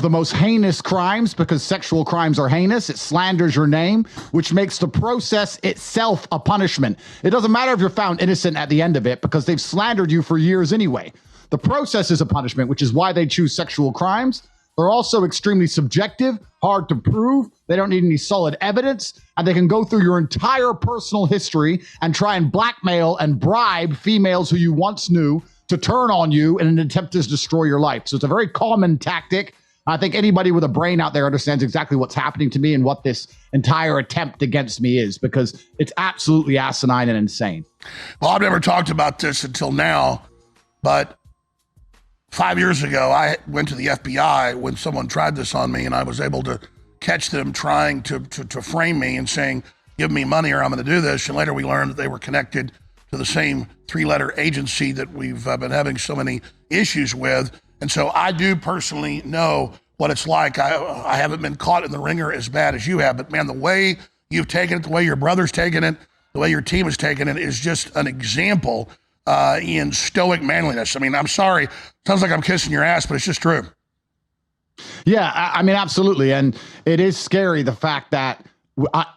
the most heinous crimes because sexual crimes are heinous. It slanders your name, which makes the process itself a punishment. It doesn't matter if you're found innocent at the end of it because they've slandered you for years anyway. The process is a punishment, which is why they choose sexual crimes. They're also extremely subjective, hard to prove. They don't need any solid evidence, and they can go through your entire personal history and try and blackmail and bribe females who you once knew to turn on you in an attempt to destroy your life. So it's a very common tactic. I think anybody with a brain out there understands exactly what's happening to me and what this entire attempt against me is, because it's absolutely asinine and insane. Well, I've never talked about this until now, but 5 years ago, I went to the FBI when someone tried this on me, and I was able to catch them trying to frame me and saying, give me money or I'm going to do this. And later we learned that they were connected to the same three-letter agency that we've been having so many issues with. And so I do personally know what it's like. I haven't been caught in the ringer as bad as you have, but man, the way you've taken it, the way your brother's taken it, the way your team has taken it is just an example in stoic manliness. I mean, I'm sorry. Sounds like I'm kissing your ass, but it's just true. Yeah, I mean, absolutely. And it is scary, the fact that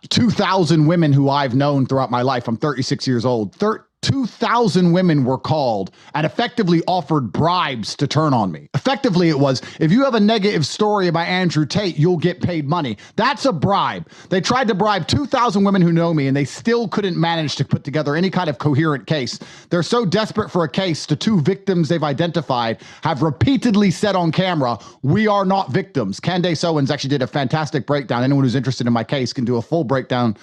2,000 women who I've known throughout my life, I'm 36 years old, 2,000 women were called and effectively offered bribes to turn on me. Effectively, it was, if you have a negative story about Andrew Tate, you'll get paid money. That's a bribe. They tried to bribe 2,000 women who know me, and they still couldn't manage to put together any kind of coherent case. They're so desperate for a case, the two victims they've identified have repeatedly said on camera, we are not victims. Candace Owens actually did a fantastic breakdown. Anyone who's interested in my case can do a full breakdown.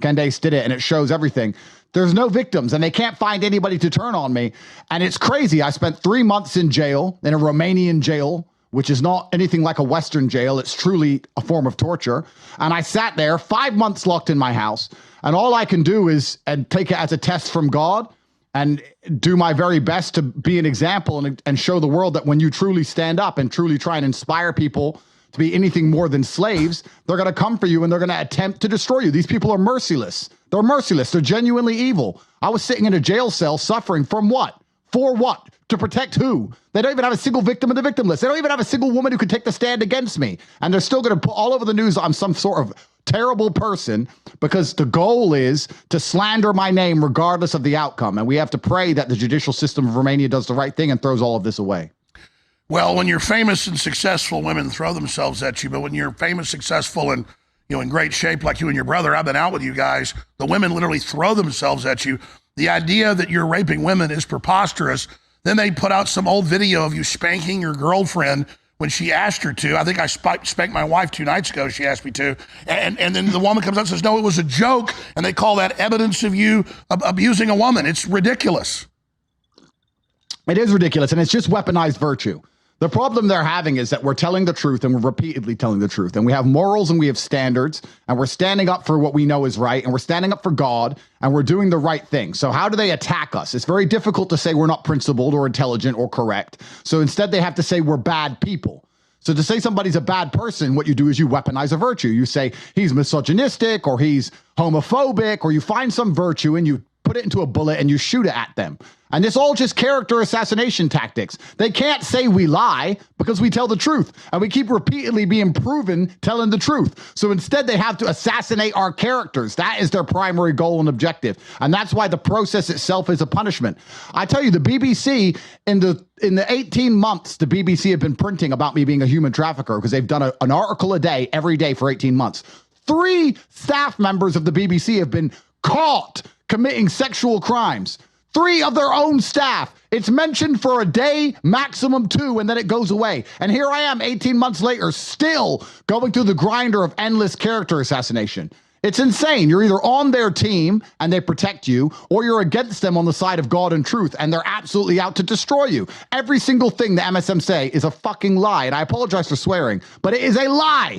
Candace did it, and it shows everything. There's no victims, and they can't find anybody to turn on me. And it's crazy. I spent 3 months in jail, in a Romanian jail, which is not anything like a Western jail. It's truly a form of torture. And I sat there 5 months locked in my house. And all I can do is take it as a test from God and do my very best to be an example and show the world that when you truly stand up and truly try and inspire people to be anything more than slaves, they're going to come for you and they're going to attempt to destroy you. These people are merciless. They're merciless. They're genuinely evil. I was sitting in a jail cell suffering from what? For what? To protect who? They don't even have a single victim in the victim list. They don't even have a single woman who could take the stand against me. And they're still going to put all over the news I'm some sort of terrible person, because the goal is to slander my name regardless of the outcome. And we have to pray that the judicial system of Romania does the right thing and throws all of this away. Well, when you're famous and successful, women throw themselves at you. But when you're famous, successful, and in great shape like you and your brother, I've been out with you guys, the women literally throw themselves at you. The idea that you're raping women is preposterous. Then they put out some old video of you spanking your girlfriend when she asked her to. I think I spanked my wife 2 nights ago. She asked me to. And then the woman comes out and says, no, it was a joke. And they call that evidence of you abusing a woman. It's ridiculous. It is ridiculous. And it's just weaponized virtue. The problem they're having is that we're telling the truth, and we're repeatedly telling the truth, and we have morals and we have standards, and we're standing up for what we know is right, and we're standing up for God, and we're doing the right thing. So how do they attack us? It's very difficult to say we're not principled or intelligent or correct. So instead they have to say we're bad people. So to say somebody's a bad person, what you do is you weaponize a virtue. You say he's misogynistic or he's homophobic, or you find some virtue and you put it into a bullet and you shoot it at them. And it's all just character assassination tactics. They can't say we lie because we tell the truth. And we keep repeatedly being proven telling the truth. So instead, they have to assassinate our characters. That is their primary goal and objective. And that's why the process itself is a punishment. I tell you, the BBC, in the 18 months, the BBC have been printing about me being a human trafficker, because they've done an article a day, every day for 18 months. 3 staff members of the BBC have been caught committing sexual crimes. 3 of their own staff. It's mentioned for a day, maximum 2, and then it goes away. And here I am 18 months later, still going through the grinder of endless character assassination. It's insane. You're either on their team and they protect you, or you're against them on the side of God and truth, and they're absolutely out to destroy you. Every single thing the MSM say is a fucking lie. And I apologize for swearing, but it is a lie.